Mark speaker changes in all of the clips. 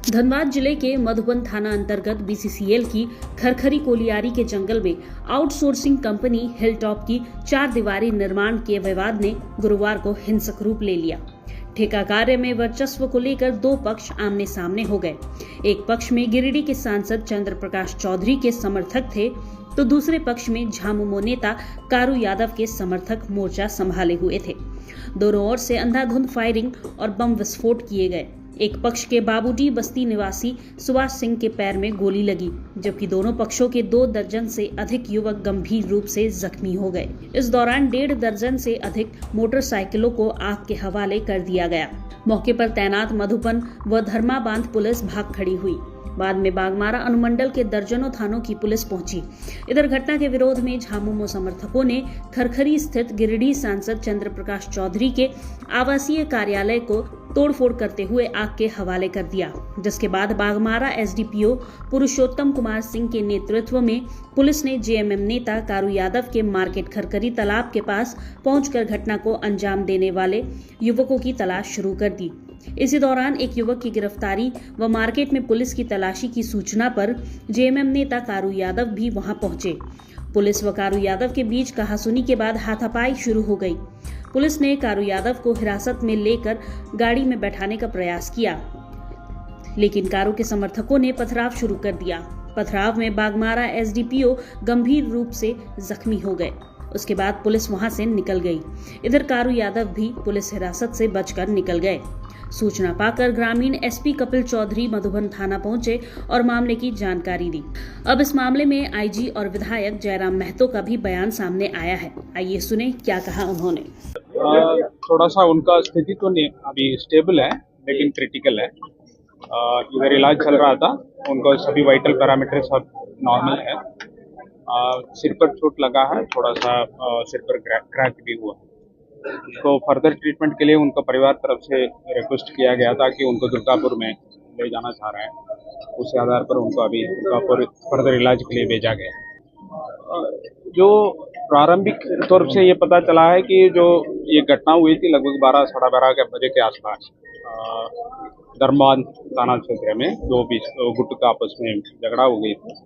Speaker 1: धनबाद जिले के मधुबन थाना अंतर्गत बीसीसीएल की खरखरी कोलियारी के जंगल में आउटसोर्सिंग कंपनी हिलटॉप की 4 दीवारी निर्माण के विवाद ने गुरुवार को हिंसक रूप ले लिया। ठेका कार्य में वर्चस्व को लेकर दो पक्ष आमने सामने हो गए। एक पक्ष में गिरिडीह के सांसद चंद्र प्रकाश चौधरी के समर्थक थे, तो दूसरे पक्ष में झामुमो नेता कारू यादव के समर्थक मोर्चा संभाले हुए थे। दोनों ओर से अंधाधुंध फायरिंग और बम विस्फोट किए गए। एक पक्ष के बाबूडी बस्ती निवासी सुभाष सिंह के पैर में गोली लगी, जबकि दोनों पक्षों के 2 दर्जन से अधिक युवक गंभीर रूप से जख्मी हो गए। इस दौरान 1.5 दर्जन से अधिक मोटरसाइकिलों को आग के हवाले कर दिया गया। मौके पर तैनात मधुबन व धर्माबांध पुलिस भाग खड़ी हुई। बाद में बागमारा अनुमंडल के दर्जनों थानों की पुलिस पहुंची। इधर घटना के विरोध में झामुमो समर्थकों ने खरखरी स्थित गिरिडीह सांसद चंद्र प्रकाश चौधरी के आवासीय कार्यालय को तोड़फोड़ करते हुए आग के हवाले कर दिया, जिसके बाद बागमारा एसडीपीओ पुरुषोत्तम कुमार सिंह के नेतृत्व में पुलिस ने जेएमएम नेता कारू यादव के मार्केट खरखरी तालाब के पास पहुंचकर घटना को अंजाम देने वाले युवकों की तलाश शुरू कर दी। इसी दौरान एक युवक की गिरफ्तारी व मार्केट में पुलिस की तलाशी की सूचना पर जेएमएम नेता कारू यादव भी वहां पहुंचे। पुलिस व कारू यादव के बीच कहासुनी के बाद हाथापाई शुरू हो गई। पुलिस ने कारू यादव को हिरासत में लेकर गाड़ी में बैठाने का प्रयास किया, लेकिन कारू के समर्थकों ने पथराव शुरू कर दिया। पथराव में बागमारा एसडीपीओ गंभीर रूप से जख्मी हो गए। उसके बाद पुलिस वहां से निकल गई। इधर कारू यादव भी पुलिस हिरासत से बचकर निकल गए। सूचना पाकर ग्रामीण एसपी कपिल चौधरी मधुबन थाना पहुंचे और मामले की जानकारी दी। अब इस मामले में आईजी और विधायक जयराम महतो का भी बयान सामने आया है। आइए सुने क्या कहा उन्होंने।
Speaker 2: थोड़ा सा उनका स्थिति तो नहीं अभी स्टेबल है, लेकिन क्रिटिकल है। इधर इलाज चल रहा था, उनका सभी वाइटल पैरामीटर सब नॉर्मल है। सिर पर चोट लगा है, थोड़ा सा सिर पर क्रैक भी हुआ। उसको फर्दर ट्रीटमेंट के लिए उनका परिवार तरफ से रिक्वेस्ट किया गया था कि उनको दुर्गापुर में ले जाना चाह रहा है। उस आधार पर उनको अभी दुर्गापुर फर्दर इलाज के लिए भेजा गया। जो प्रारंभिक तौर से ये पता चला है कि जो ये घटना हुई थी लगभग 12 साढ़े 12 बजे के आसपास धर्माबांध थाना क्षेत्र में दो गुट का आपस में झगड़ा हो गई थी।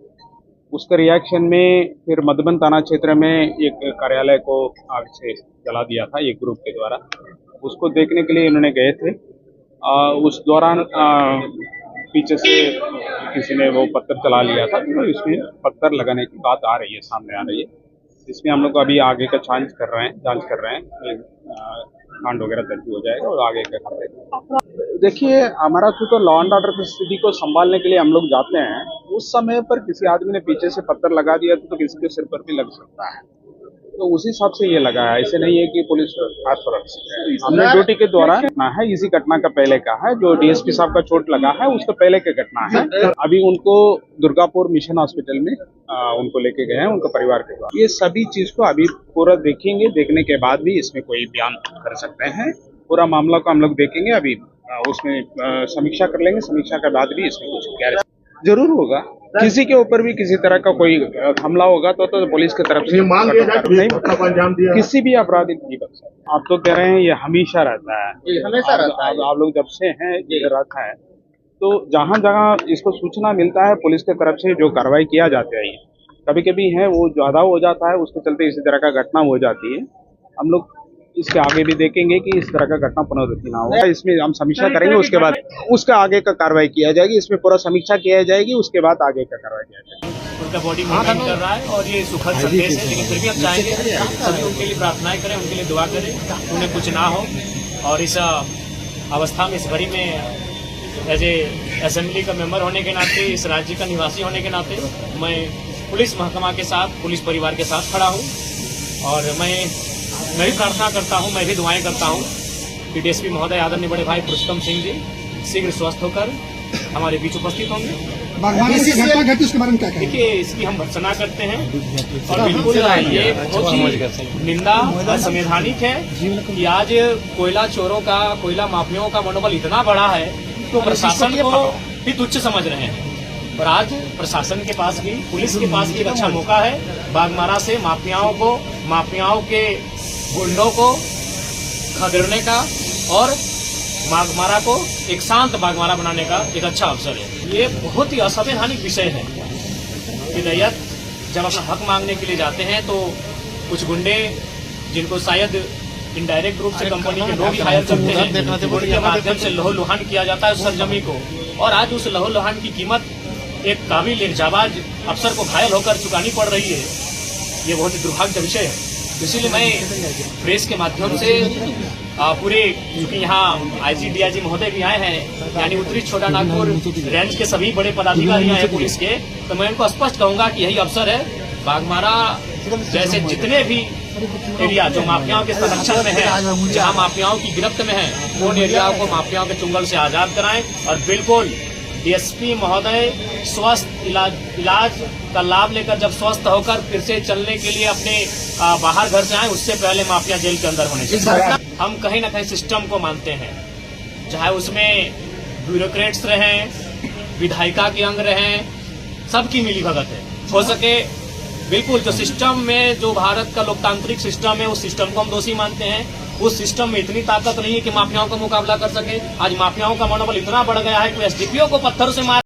Speaker 2: उसके रिएक्शन में फिर मधुबन थाना क्षेत्र में एक कार्यालय को आग से जला दिया था एक ग्रुप के द्वारा। उसको देखने के लिए इन्होंने गए थे। उस दौरान पीछे से किसी ने वो पत्थर चला लिया था, तो इसमें पत्थर लगाने की बात आ रही है, सामने आ रही है। इसमें हम लोग अभी आगे का जांच कर रहे हैं। कांड वगैरह दर्ज हो जाएगा और आगे का कर रहे। देखिए, हमारा तो लॉ एंड ऑर्डर की स्थिति को संभालने के लिए हम लोग जाते हैं। उस समय पर किसी आदमी ने पीछे से पत्थर लगा दिया तो किसी के सिर पर भी लग सकता है, तो उसी हिसाब से ये लगा है। ऐसे नहीं है कि पुलिस हाथ पर रख सकते हैं। हमने ड्यूटी के दौरान घटना है, इसी घटना का पहले का है। जो डीएसपी साहब का चोट लगा है उसके पहले की घटना है। अभी उनको दुर्गापुर मिशन हॉस्पिटल में उनको लेके गए हैं उनके परिवार के द्वारा। ये सभी चीज को अभी पूरा देखेंगे, देखने के बाद भी इसमें कोई बयान कर सकते हैं। पूरा मामला को हम लोग देखेंगे, अभी उसमें समीक्षा कर लेंगे। समीक्षा के बाद भी इसमें कुछ क्लियर जरूर होगा। किसी के ऊपर भी किसी तरह का कोई हमला होगा तो पुलिस की तरफ से नहीं, किसी भी अपराधी नहीं बच सकता। आप तो कह रहे हैं ये हमेशा रहता है, हमेशा रहता है। आप लोग जब से हैं ये रहता है, तो जहाँ जहाँ इसको सूचना मिलता है पुलिस की तरफ से जो कार्रवाई किया जाता है, कभी कभी है वो ज्यादा हो जाता है, उसके चलते इसी तरह का घटना हो जाती है। हम लोग इसके आगे भी देखेंगे कि इस तरह का घटना पुनरावृत्ति ना हो। इसमें हम समीक्षा करेंगे, उसके बाद उसका आगे का कार्रवाई किया जाएगी। इसमें पूरा समीक्षा किया जाएगी, उसके बाद आगे का कार्रवाई किया जाएगा।
Speaker 3: उनका बॉडी मूवमेंट कर रहा है और ये सुखद संदेश है, लेकिन फिर भी हम चाहेंगे सभी उनके लिए प्रार्थनाएं करें, उनके लिए दुआ करें, उन्हें कुछ ना हो। और इस अवस्था में, इस घड़ी में एज ए असेंबली का मेंबर होने के नाते, इस राज्य का निवासी होने के नाते, मैं पुलिस महकमा के साथ, पुलिस परिवार के साथ खड़ा हूँ। और मैं भी प्रार्थना करता हूँ, मैं भी दुआएं करता हूँ कि डीएसपी महोदय आदरणीय बड़े भाई पुरुषोत्तम सिंह जी शीघ्र स्वस्थ होकर हमारे बीच उपस्थित होंगे।
Speaker 4: उसके बारे में क्या कहें?
Speaker 3: देखिए, इसकी हम भर्त्सना करते हैं और बिल्कुल ये बहुत ही निंदा असंवैधानिक है कि आज कोयला चोरों का, कोयला माफियाओं का मनोबल इतना बड़ा है तो प्रशासन को भी तुच्छ समझ रहे हैं। और आज प्रशासन के पास भी, पुलिस के पास भी एक अच्छा मौका है बागमारा से माफियाओं के गुंडों को खदेड़ने का और बाघमारा को एक शांत बाघमारा बनाने का एक अच्छा अवसर है। ये बहुत ही असंवैधानिक विषय है कि रैयत जब अपना हक मांगने के लिए जाते हैं तो कुछ गुंडे, जिनको शायद इनडायरेक्ट रूप से कंपनी के लोग ही हायर करते हैं, उनके माध्यम से लहू-लुहान किया जाता है उस सरजमी को, और आज उस लहू-लुहान की कीमत एक काबिल, एक जाबाज अफसर को घायल होकर चुकानी पड़ रही है। ये बहुत ही दुर्भाग्य का विषय है। इसीलिए मैं प्रेस के माध्यम से पूरे, क्योंकि यहाँ आईजी डीआईजी महोदय भी आए हैं, यानी उत्तरी छोटा नागपुर रेंज के सभी बड़े पदाधिकारी आए हैं पुलिस के, तो मैं उनको स्पष्ट कहूंगा कि यही अवसर है, बाघमारा जैसे जितने भी एरिया जो माफियाओं के संरक्षण में है, जहाँ माफियाओं की गिरफ्त में है, उन एरियाओं को माफियाओं के चुंगल से आजाद कराएं और बिल्कुल डीएसपी महोदय स्वस्थ इलाज का लाभ लेकर जब स्वस्थ होकर फिर से चलने के लिए अपने बाहर घर से आए, उससे पहले माफिया जेल के अंदर होने चाहिए। हम कहीं ना कहीं सिस्टम को मानते हैं, चाहे उसमें ब्यूरोक्रेट्स रहें, विधायिका के अंग रहें, सबकी मिली भगत है। हो सके बिल्कुल जो सिस्टम में, जो भारत का लोकतांत्रिक सिस्टम है, उस सिस्टम को हम दोषी मानते हैं। उस सिस्टम में इतनी ताकत नहीं है कि माफियाओं का मुकाबला कर सके। आज माफियाओं का मनोबल इतना बढ़ गया है कि एसडीपीओ को पत्थर से मार